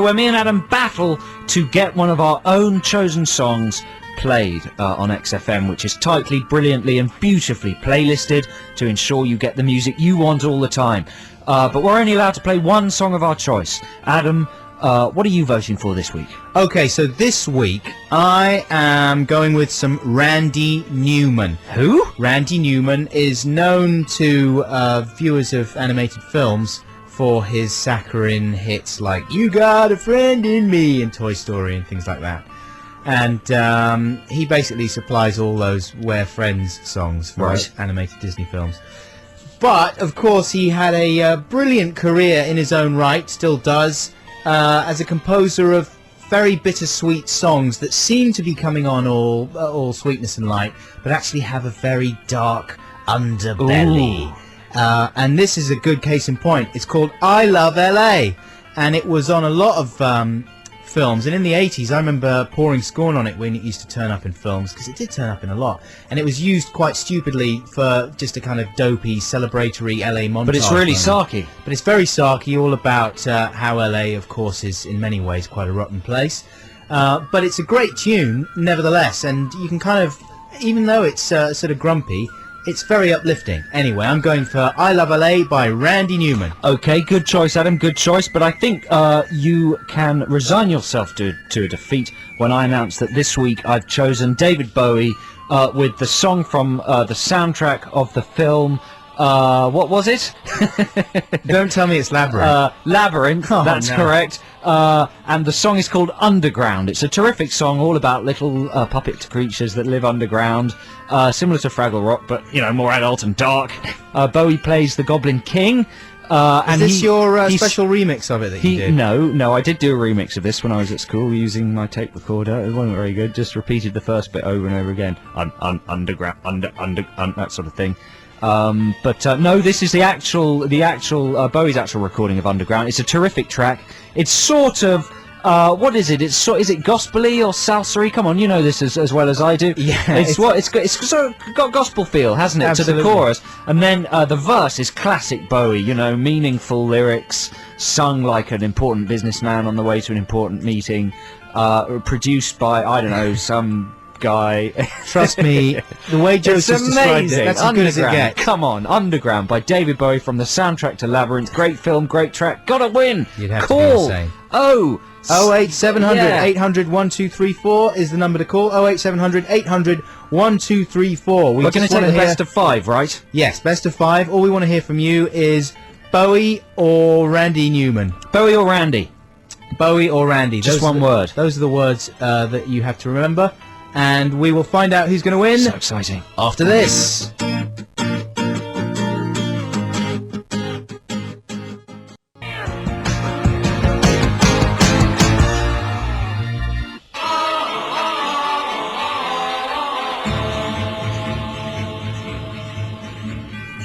where me and Adam battle to get one of our own chosen songs played on XFM, which is tightly, brilliantly and beautifully playlisted to ensure you get the music you want all the time. But we're only allowed to play one song of our choice. Adam, what are you voting for this week? Okay, so this week I am going with some Randy Newman. Who? Randy Newman is known to viewers of animated films for his saccharine hits like "You Got a Friend in Me" and Toy Story and things like that. And he basically supplies all those We're Friends songs for animated Disney films. But, of course, he had a brilliant career in his own right, still does, as a composer of very bittersweet songs that seem to be coming on all sweetness and light, but actually have a very dark underbelly. And this is a good case in point. It's called I Love L.A. And it was on a lot of films. And in the 80s, I remember pouring scorn on it when it used to turn up in films, because it did turn up in a lot. And it was used quite stupidly for just a kind of dopey, celebratory LA montage. But it's really sarky. But it's very sarky, all about how LA, of course, is in many ways quite a rotten place. But it's a great tune, nevertheless. And you can kind of, even though it's sort of grumpy, it's very uplifting. Anyway, I'm going for I Love LA by Randy Newman. Okay, good choice, Adam, good choice. But I think you can resign yourself to a defeat when I announce that this week I've chosen David Bowie with the song from the soundtrack of the film. What was it? Don't tell me it's Labyrinth. Labyrinth, that's correct. And the song is called Underground. It's a terrific song all about little puppet creatures that live underground, similar to Fraggle Rock, but, you know, more adult and dark. Bowie plays the Goblin King. Is this your special remix of it that you did? No, I did do a remix of this when I was at school using my tape recorder. It wasn't very good, just repeated the first bit over and over again. Underground, that sort of thing. But no, this is the actual Bowie's actual recording of Underground. It's a terrific track. It's sort of what is it? Is it gospel-y or salsa-y? Come on, you know this as well as I do. Yeah, it's sort of got gospel feel, hasn't it? Absolutely. To the chorus, and then the verse is classic Bowie. You know, meaningful lyrics sung like an important businessman on the way to an important meeting, produced by, I don't know, some guy. Trust me, the way Joseph described it, that's as good as it gets. Come on, Underground by David Bowie from the soundtrack to Labyrinth. Great film, great track. Gotta win. You'd have to be insane. 08700 800 1234 is the number to call. 08700 800 1234. We're going to take the best of 5, right? Yes, best of 5. All we want to hear from you is Bowie or Randy Newman. Bowie or Randy? Bowie or Randy. Just one word. Those are the words that you have to remember. And we will find out who's going to win. So exciting. After this.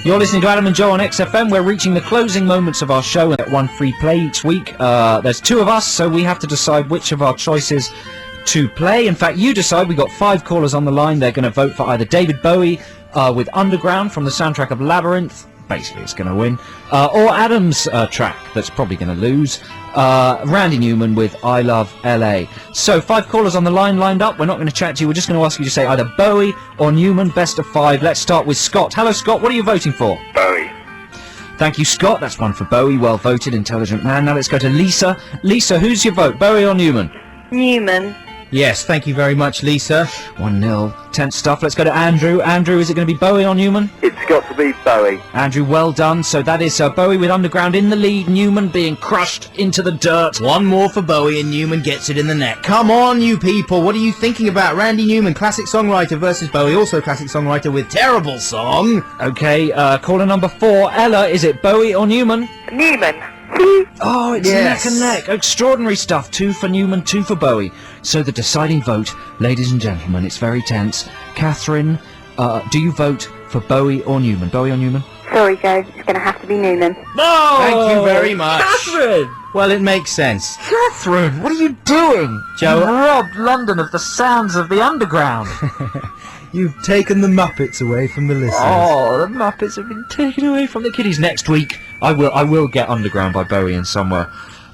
You're listening to Adam and Joe on XFM. We're reaching the closing moments of our show and get one free play each week. There's 2 of us, so we have to decide which of our choices to play. In fact, you decide. We've got 5 callers on the line. They're going to vote for either David Bowie with Underground from the soundtrack of Labyrinth. Basically, it's going to win. Or Adam's track that's probably going to lose. Randy Newman with I Love LA. So 5 callers on the line lined up. We're not going to chat to you. We're just going to ask you to say either Bowie or Newman, best of 5. Let's start with Scott. Hello, Scott. What are you voting for? Bowie. Thank you, Scott. That's one for Bowie. Well voted, intelligent man. Now let's go to Lisa. Lisa, who's your vote? Bowie or Newman? Newman. Yes, thank you very much, Lisa. 1-0. Tense stuff. Let's go to Andrew. Andrew, is it going to be Bowie or Newman? It's got to be Bowie. Andrew, well done. So that is Bowie with Underground in the lead. Newman being crushed into the dirt. One more for Bowie and Newman gets it in the net. Come on, you people. What are you thinking about? Randy Newman, classic songwriter versus Bowie, also classic songwriter with terrible song. Okay, caller number 4. Ella, is it Bowie or Newman? Newman. Oh, it's neck and neck. Extraordinary stuff. 2 for Newman, 2 for Bowie. So the deciding vote, ladies and gentlemen, it's very tense. Catherine, do you vote for Bowie or Newman? Bowie or Newman? Sorry, Joe. It's going to have to be Newman. No! Thank you very much. Catherine! Well, it makes sense. Catherine, what are you doing? Joe, you robbed London of the sounds of the underground. You've taken the Muppets away from the listeners. Oh, the Muppets have been taken away from the kiddies. Next week, I will get Underground by Bowie in somewhere.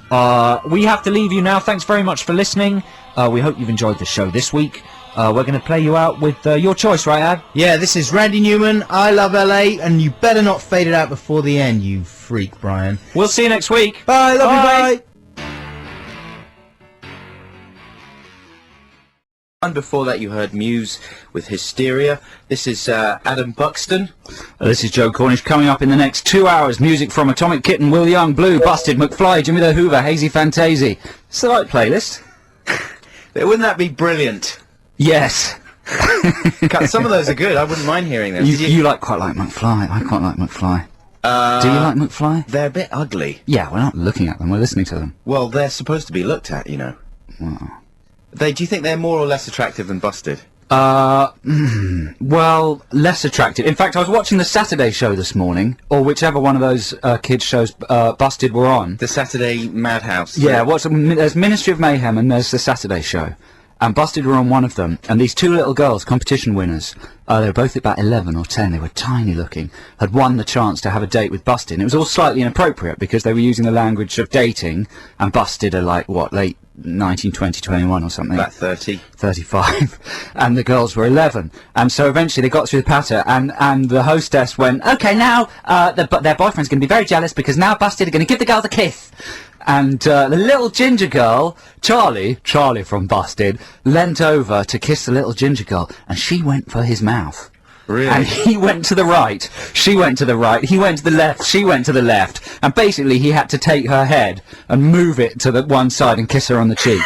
We have to leave you now. Thanks very much for listening. We hope you've enjoyed the show this week. We're going to play you out with your choice, right, Ad? Yeah, this is Randy Newman, I Love LA, and you better not fade it out before the end, you freak, Brian. We'll see you next week. Bye, love you, bye. And before that you heard Muse with Hysteria. This is Adam Buxton. This is Joe Cornish. Coming up in the next 2 hours, music from Atomic Kitten, Will Young, Blue, Busted, McFly, Jimmy the Hoover, Hazy Fantasy. It's the right playlist. Wouldn't that be brilliant? Yes. Some of those are good. I wouldn't mind hearing them. You quite like McFly. I quite like McFly. Do you like McFly? They're a bit ugly. Yeah, we're not looking at them. We're listening to them. Well, they're supposed to be looked at, you know. Wow. Do you think they're more or less attractive than Busted? Well, less attractive. In fact, I was watching the Saturday show this morning, or whichever one of those kids' shows Busted were on. The Saturday Madhouse. Yeah, there's Ministry of Mayhem and there's the Saturday show. And Busted were on one of them, and these two little girls, competition winners, they were both about 11 or 10, they were tiny looking, had won the chance to have a date with Busted. And it was all slightly inappropriate, because they were using the language of dating, and Busted are like, what, late 19, 20, 21 or something? About 30. 35. And the girls were 11. And so eventually they got through the patter, and the hostess went, OK, now their boyfriend's going to be very jealous, because now Busted are going to give the girls a kiss. And the little ginger girl, Charlie from Busted, leant over to kiss the little ginger girl, and she went for his mouth. Really? And he went to the right, she went to the right, he went to the left, she went to the left, and basically he had to take her head and move it to the one side and kiss her on the cheek.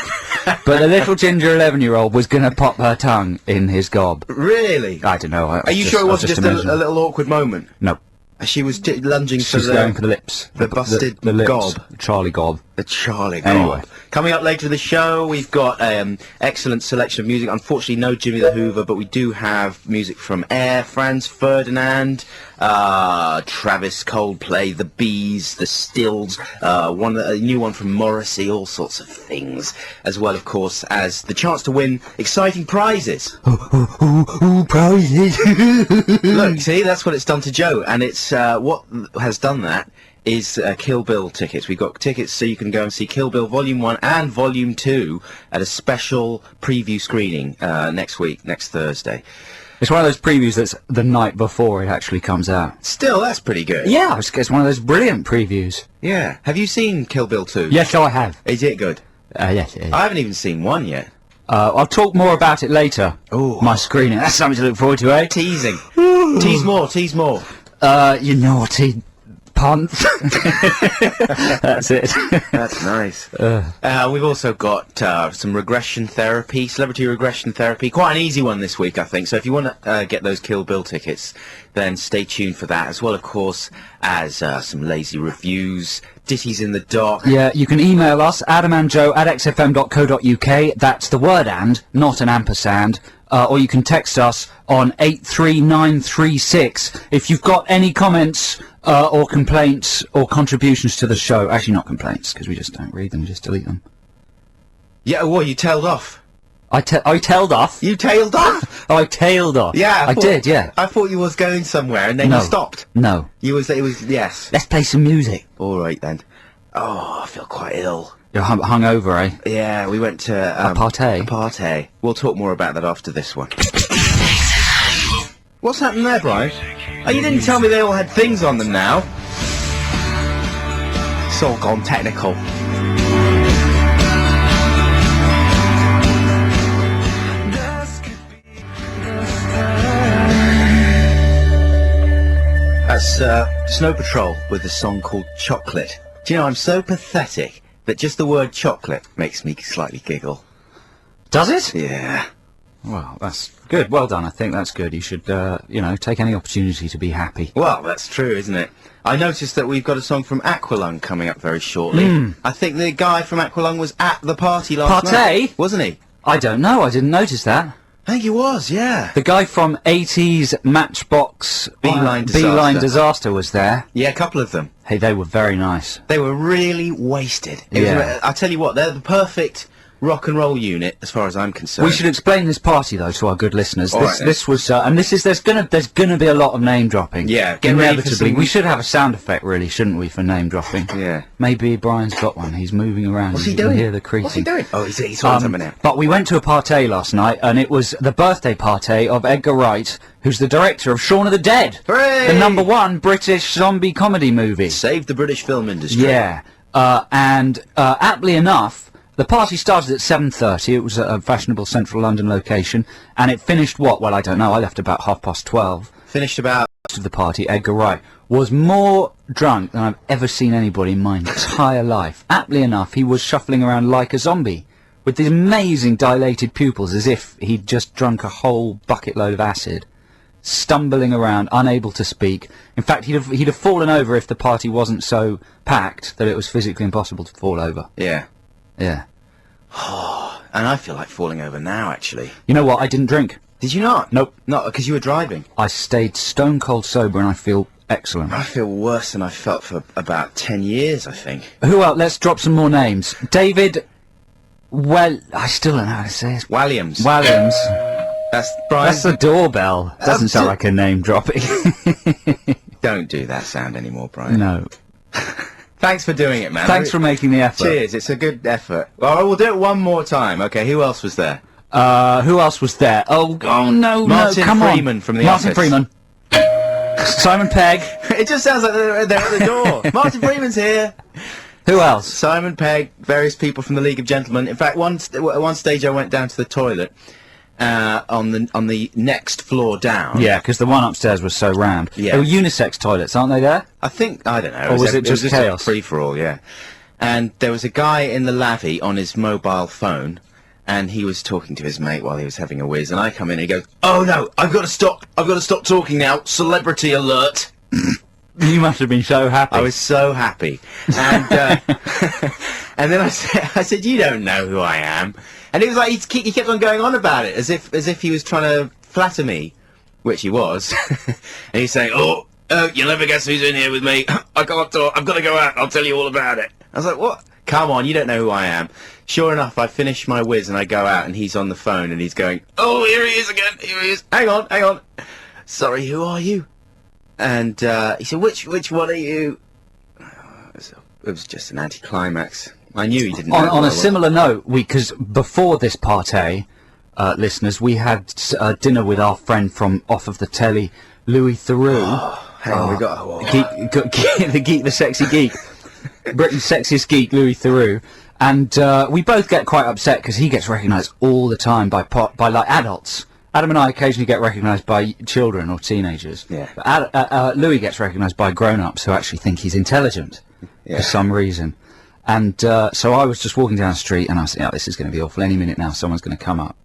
But the little ginger 11-year-old was going to pop her tongue in his gob. Really? I don't know. Are you sure it wasn't just a little awkward moment? No. She was lunging for She's going for the lips. The Busted the lips. gob. Charlie gob. The Charlie gob. Anyway. Coming up later in the show, we've got excellent selection of music. Unfortunately, no Jimmy the Hoover, but we do have music from Air, Franz Ferdinand, Travis, Coldplay, The Bees, The Stills, a new one from Morrissey, all sorts of things, as well, of course, as the chance to win exciting prizes. Prizes! Look, see, that's what it's done to Joe, and it's what has done that is Kill Bill tickets. We've got tickets so you can go and see Kill Bill Volume 1 and Volume 2 at a special preview screening next week, next Thursday. It's one of those previews that's the night before it actually comes out. Still, that's pretty good. Yeah, it's one of those brilliant previews. Yeah. Have you seen Kill Bill 2? Yes, I have. Is it good? Yes, it is. I haven't even seen 1 yet. I'll talk more about it later. Ooh. My screening. That's something to look forward to, eh? Teasing. Tease more, tease more. You naughty pants. That's it. That's nice. We've also got some regression therapy, celebrity regression therapy. Quite an easy one this week, I think. So if you want to get those Kill Bill tickets, then stay tuned for that, as well, of course, as some lazy reviews, ditties in the dock. Yeah, you can email us, adamandjoe@xfm.co.uk. That's the word and, not an ampersand. Or you can text us on 83936 if you've got any comments or complaints or contributions to the show. Actually, not complaints, because we just don't read them, we just delete them. Yeah, well, you tailed off. I tailed off? You tailed off? I tailed off. Yeah. I did, yeah. I thought you was going somewhere, and then No. you stopped. No. It was, yes. Let's play some music. All right, then. Oh, I feel quite ill. You're hungover, eh? Yeah, we went to... A party? A party. We'll talk more about that after this one. What's happened there, Brian? Oh, you didn't tell me they all had things on them now. It's all gone technical. That's Snow Patrol with a song called Chocolate. Do you know, I'm so pathetic that just the word chocolate makes me slightly giggle. Does it? Yeah. Well, that's good. Well done. I think that's good. You should, take any opportunity to be happy. Well, that's true, isn't it? I noticed that we've got a song from Aqualung coming up very shortly. I think the guy from Aqualung was at the party last night. Wasn't he? I don't know. I didn't notice that. I think he was, yeah. The guy from 80s Matchbox Beeline Disaster was there. Yeah, a couple of them. Hey, they were very nice. They were really wasted. Yeah. I'll tell you what, they're the perfect rock and roll unit, as far as I'm concerned. We should explain this party though to our good listeners. All right, then. This was, and this is there's gonna be a lot of name dropping. Yeah, get ready for inevitably. some- We should have a sound effect, really, shouldn't we, for name dropping? Yeah. Maybe Brian's got one. He's moving around. What's he You can doing? hear the creaking. What's he doing? Oh, he's on something now. But we went to a party last night, and it was the birthday party of Edgar Wright, who's the director of Shaun of the Dead, Hooray! the #1 British zombie comedy movie. Saved the British film industry. Yeah, and aptly enough, the party started at 7:30. It was at a fashionable central London location, and it finished what? Well, I don't know. I left about 12:30. Finished about... Of the party, Edgar Wright was more drunk than I've ever seen anybody in my entire life. Aptly enough, he was shuffling around like a zombie, with these amazing dilated pupils, as if he'd just drunk a whole bucket load of acid, stumbling around, unable to speak. In fact, he'd have fallen over if the party wasn't so packed that it was physically impossible to fall over. Yeah. Yeah. And I feel like falling over now, actually. You know what? I didn't drink. Did you not? Nope. Not because you were driving. I stayed stone cold sober, and I feel excellent. I feel worse than I felt for about 10 years, I think. Who else? Let's drop some more names. David. Well, I still don't know how to say it. Walliams. Williams. That's Brian. That's the doorbell. Doesn't sound like a name dropping. Don't do that sound anymore, Brian. No. Thanks for doing it, man. Thanks for making the effort. Cheers, it's a good effort. Well, we'll do it one more time. Okay, who else was there? Who else was there? Oh no, Martin no, come Freeman on. from The Martin Office. Freeman. Simon Pegg. It just sounds like they're at the door. Martin Freeman's here. Who else? Simon Pegg, various people from the League of Gentlemen. In fact, at one stage I went down to the toilet on the next floor down. Yeah, because the one upstairs was so round. Yeah. They were unisex toilets, aren't they there? I think, I don't know. Or was it just chaos? a free-for-all, yeah. And there was a guy in the lavvy on his mobile phone, and he was talking to his mate while he was having a whiz, and I come in and he goes, "Oh no, I've got to stop talking now, celebrity alert." You must have been so happy. I was so happy. And and then I said, "You don't know who I am." And he was like, he kept on going on about it, as if he was trying to flatter me, which he was. And he's saying, "Oh, you'll never guess who's in here with me. I can't talk. I've got to go out. I'll tell you all about it." I was like, "What? Come on, you don't know who I am." Sure enough, I finish my whiz and I go out and he's on the phone and he's going, "Oh, here he is again. Here he is. Hang on. Sorry, who are you?" And he said, "Which one are you?" It was just an anticlimax. I knew he didn't know who I On a was. similar note, because before this party, listeners, we had dinner with our friend from off of the telly, Louis Theroux. Hang on, we got... The sexy geek. Britain's sexiest geek, Louis Theroux. And we both get quite upset because he gets recognised all the time by like adults. Adam and I occasionally get recognised by children or teenagers. Yeah. But Louis gets recognised by grown-ups who actually think he's intelligent for some reason. And so I was just walking down the street and I was thinking, "Oh, this is going to be awful. Any minute now someone's going to come up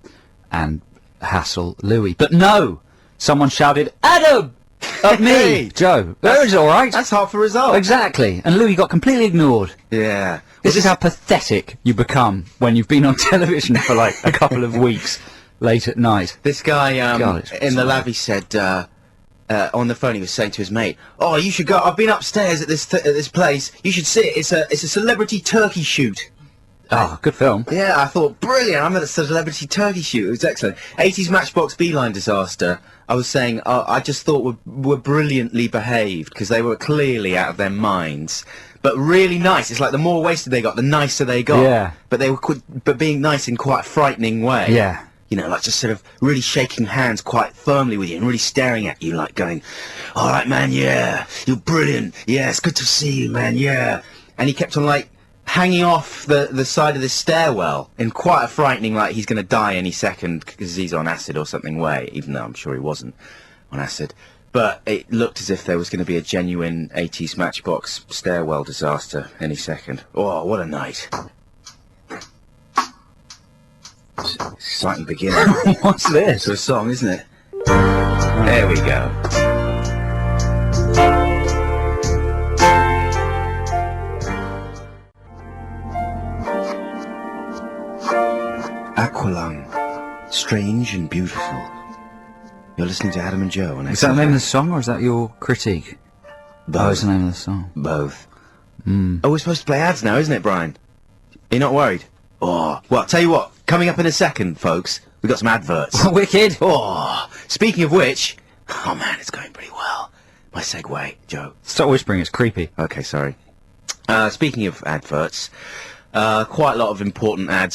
and hassle Louis." But no! Someone shouted, "Adam!" At me! Hey! Joe. That was alright. That's half a result. Exactly. And Louis got completely ignored. Yeah. This is how pathetic you become when you've been on television for like a couple of weeks late at night. This guy God, it's in the bizarre. lavvy said on the phone, he was saying to his mate, "Oh, you should go. I've been upstairs at this place. You should see it. It's a celebrity turkey shoot." Oh, good film. Yeah, I thought, brilliant. I'm at a celebrity turkey shoot. It was excellent. 80s Matchbox Beeline disaster. I was saying, I just thought were brilliantly behaved because they were clearly out of their minds. But really nice. It's like the more wasted they got, the nicer they got. Yeah. But they were but being nice in quite a frightening way. Yeah. You know, like just sort of really shaking hands quite firmly with you and really staring at you like going, "All right, man, yeah, you're brilliant. Yeah, it's good to see you, man, yeah." And he kept on like hanging off the side of this stairwell in quite a frightening, like he's going to die any second because he's on acid or something way, even though I'm sure he wasn't on acid. But it looked as if there was going to be a genuine 80s Matchbox stairwell disaster any second. Oh, what a night. Exciting beginning. What's this? To a song, isn't it? There we go. Aqualung, strange and beautiful. You're listening to Adam and Joe on Is that the name of the song or is that your critique? Oh, it's the name of the song. Both. Oh, we're supposed to play ads now, isn't it, Brian? You're not worried? Oh, well, tell you what, coming up in a second, folks, we got some adverts. Wicked. Oh, speaking of which, oh man, it's going pretty well. My segue, Joe. Stop whispering, it's creepy. Okay, sorry. Speaking of adverts, quite a lot of important ads